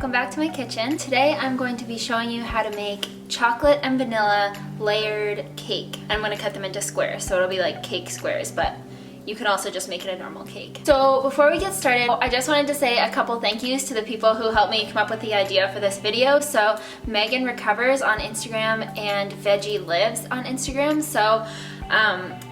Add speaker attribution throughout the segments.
Speaker 1: welcome back to my kitchen. Today I'm going to be showing you how to make chocolate and vanilla layered cake. I'm going to cut them into squares, so it'll be like cake squares, but you can also just make it a normal cake. So before we get started, I just wanted to say a couple thank yous to the people who helped me come up with the idea for this video. So Megan Recovers on Instagram and Veggie Lives on Instagram. So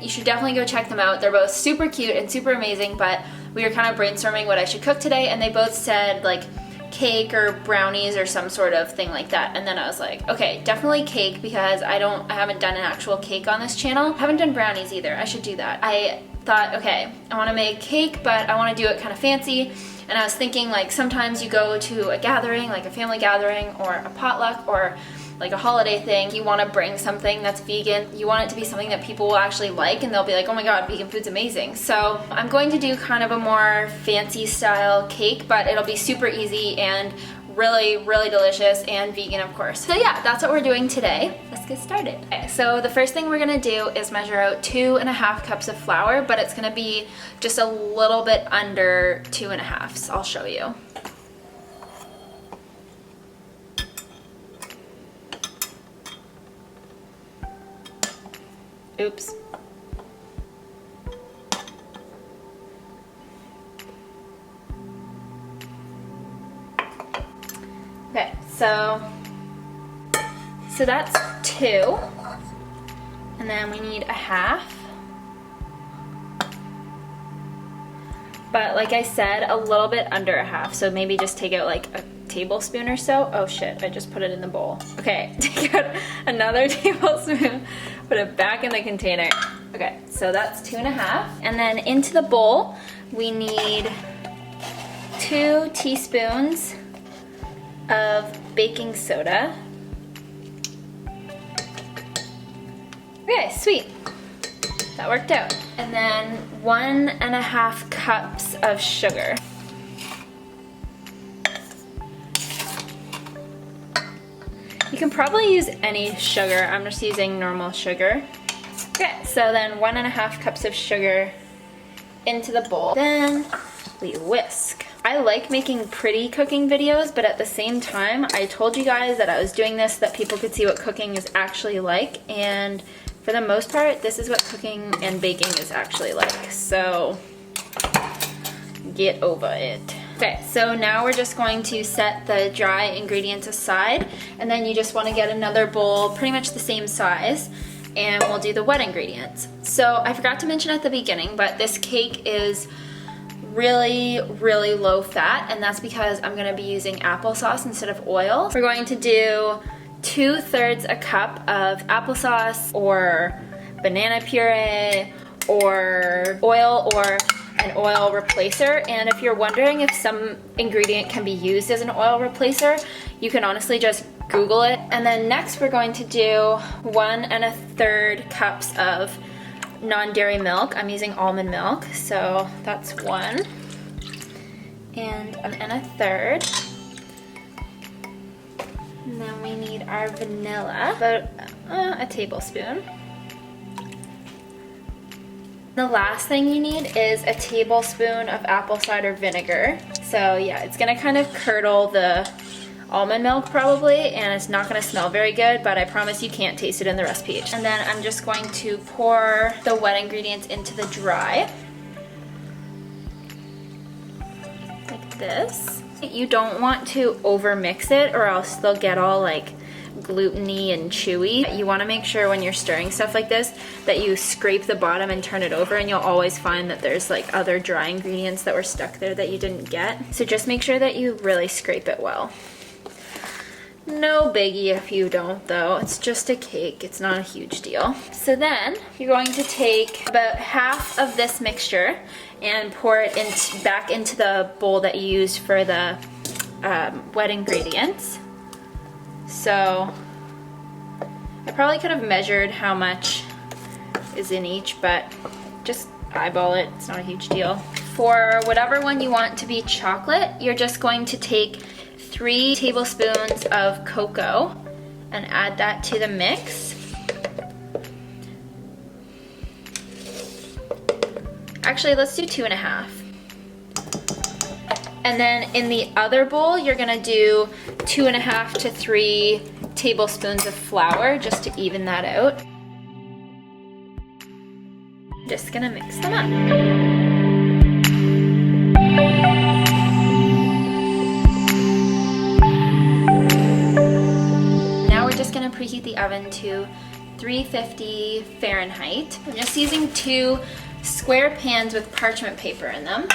Speaker 1: you should definitely go check them out. They're both super cute and super amazing, but we were kind of brainstorming what I should cook today, and they both said like cake or brownies or some sort of thing like that. And then I was like, okay, definitely cake, because I haven't done an actual cake on this channel. I haven't done brownies either. I should do that. I thought, okay, I want to make cake, but I want to do it kind of fancy. And I was thinking, like, sometimes you go to a gathering, like a family gathering or a potluck or like a holiday thing, you want to bring something that's vegan. You want it to be something that people will actually like, and they'll be like, oh my god, vegan food's amazing. So I'm going to do kind of a more fancy style cake, but it'll be super easy and really, really delicious and vegan, of course. So yeah, that's what we're doing today. Let's get started. Okay, so the first thing we're gonna do is measure out 2.5 cups of flour, but it's gonna be just a little bit under 2.5, so I'll show you. Oops. Okay, so that's 2, and then we need 1/2. But like I said, a little bit under 1/2, so maybe just take out like a tablespoon or so. Oh shit, I just put it in the bowl. Okay, take out another tablespoon, put it back in the container. Okay, so that's 2.5. And then into the bowl, we need 2 teaspoons of baking soda. Okay, sweet. That worked out. And then 1.5 cups of sugar. You can probably use any sugar. I'm just using normal sugar. Okay, so then 1.5 cups of sugar into the bowl. Then we whisk. I like making pretty cooking videos, but at the same time, I told you guys that I was doing this so that people could see what cooking is actually like, and for the most part, this is what cooking and baking is actually like, so get over it. Okay, so now we're just going to set the dry ingredients aside, and then you just want to get another bowl pretty much the same size, and we'll do the wet ingredients. So I forgot to mention at the beginning, but this cake is really, really low fat, and that's because I'm going to be using applesauce instead of oil. We're going to do 2/3 a cup of applesauce or banana puree or oil or an oil replacer. And if you're wondering if some ingredient can be used as an oil replacer, you can honestly just Google it. And then next we're going to do 1 1/3 cups of non-dairy milk. I'm using almond milk, so that's 1 and 1 1/3. And then we need our vanilla, about a tablespoon. The last thing you need is a tablespoon of apple cider vinegar. So yeah, it's gonna kind of curdle the almond milk probably, and it's not gonna smell very good, but I promise you can't taste it in the recipe. And then I'm just going to pour the wet ingredients into the dry. Like this. You don't want to over mix it, or else they'll get all like gluten-y and chewy. You want to make sure when you're stirring stuff like this that you scrape the bottom and turn it over, and you'll always find that there's like other dry ingredients that were stuck there that you didn't get. So just make sure that you really scrape it well. No biggie if you don't though, it's just a cake, it's not a huge deal. So then you're going to take about half of this mixture and pour it back into the bowl that you used for the wet ingredients. So I probably could have measured how much is in each, but just eyeball it, it's not a huge deal. For whatever one you want to be chocolate, you're just going to take 3 tablespoons of cocoa and add that to the mix. Actually, let's do 2.5. And then in the other bowl, you're gonna do 2.5 to 3 tablespoons of flour just to even that out. Just gonna mix them up. Now we're just gonna preheat the oven to 350 Fahrenheit. I'm just using 2 square pans with parchment paper in them.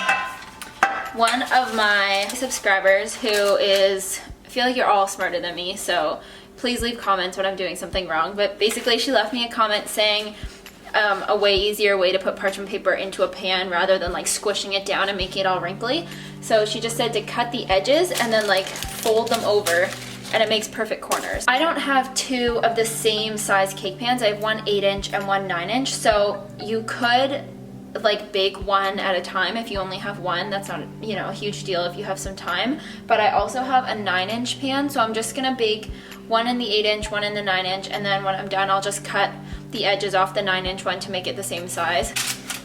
Speaker 1: One of my subscribers who is, I feel like you're all smarter than me, so please leave comments when I'm doing something wrong, but basically she left me a comment saying a way easier way to put parchment paper into a pan rather than like squishing it down and making it all wrinkly. So she just said to cut the edges and then like fold them over, and it makes perfect corners. I don't have 2 of the same size cake pans. I have one 8-inch and one 9-inch, so you could like bake one at a time if you only have one. That's not, you know, a huge deal if you have some time. But I also have a 9-inch pan, so I'm just gonna bake one in the 8-inch, one in the 9-inch, and then when I'm done, I'll just cut the edges off the 9-inch one to make it the same size.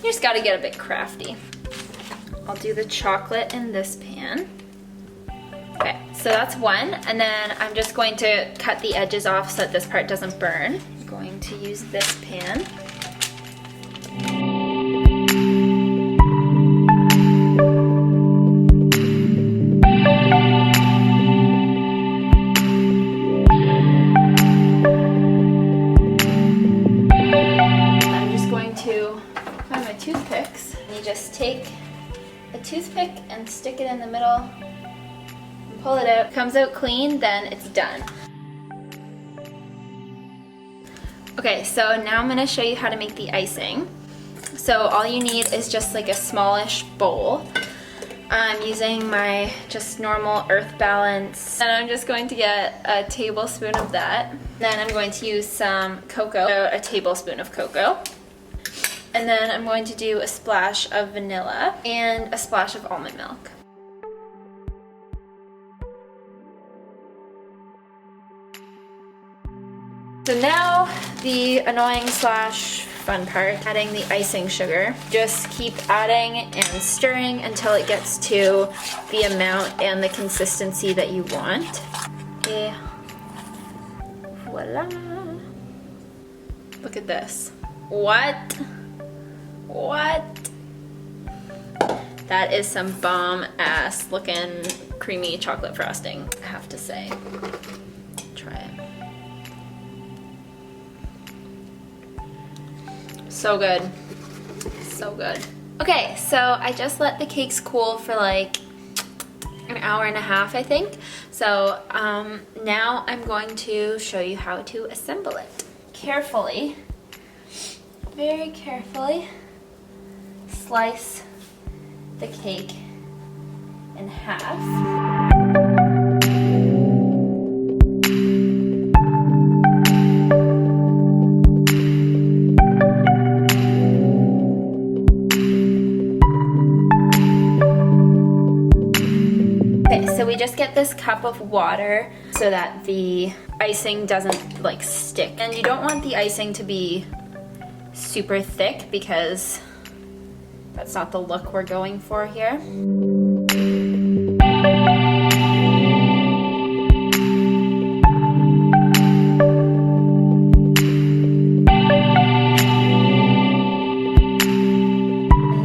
Speaker 1: You just gotta get a bit crafty. I'll do the chocolate in this pan. Okay, so that's one, and then I'm just going to cut the edges off so that this part doesn't burn. I'm going to use this pan. Toothpicks. And you just take a toothpick and stick it in the middle and pull it out. Comes out clean, then it's done. Okay, so now I'm gonna show you how to make the icing. So all you need is just like a smallish bowl. I'm using my just normal earth balance, and I'm just going to get a tablespoon of that. Then I'm going to use some cocoa, a tablespoon of cocoa. And then I'm going to do a splash of vanilla and a splash of almond milk. So now the annoying slash fun part, adding the icing sugar. Just keep adding and stirring until it gets to the amount and the consistency that you want. Et voila. Look at this. What? That is some bomb ass looking creamy chocolate frosting, I have to say. Try it. So good. So good. Okay, so I just let the cakes cool for like an hour and a half, I think. So now I'm going to show you how to assemble it. Carefully, very carefully, slice the cake in half. So we just get this cup of water so that the icing doesn't like stick. And you don't want the icing to be super thick because that's not the look we're going for here. And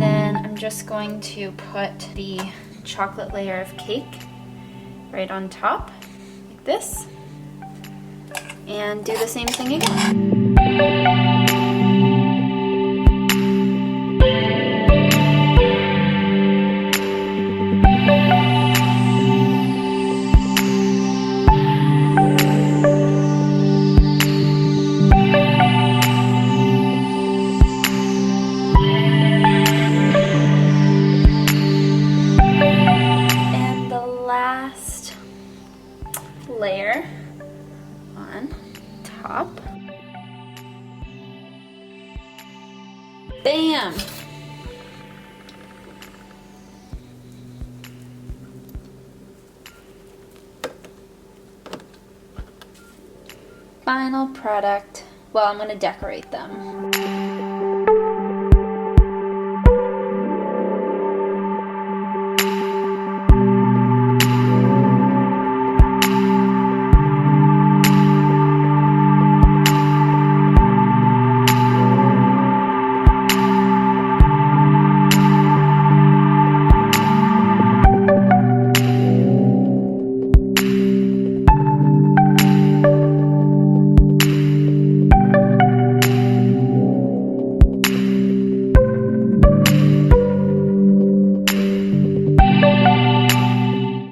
Speaker 1: then I'm just going to put the chocolate layer of cake right on top, like this, and do the same thing again. Layer on top. Bam! Final product. Well, I'm going to decorate them.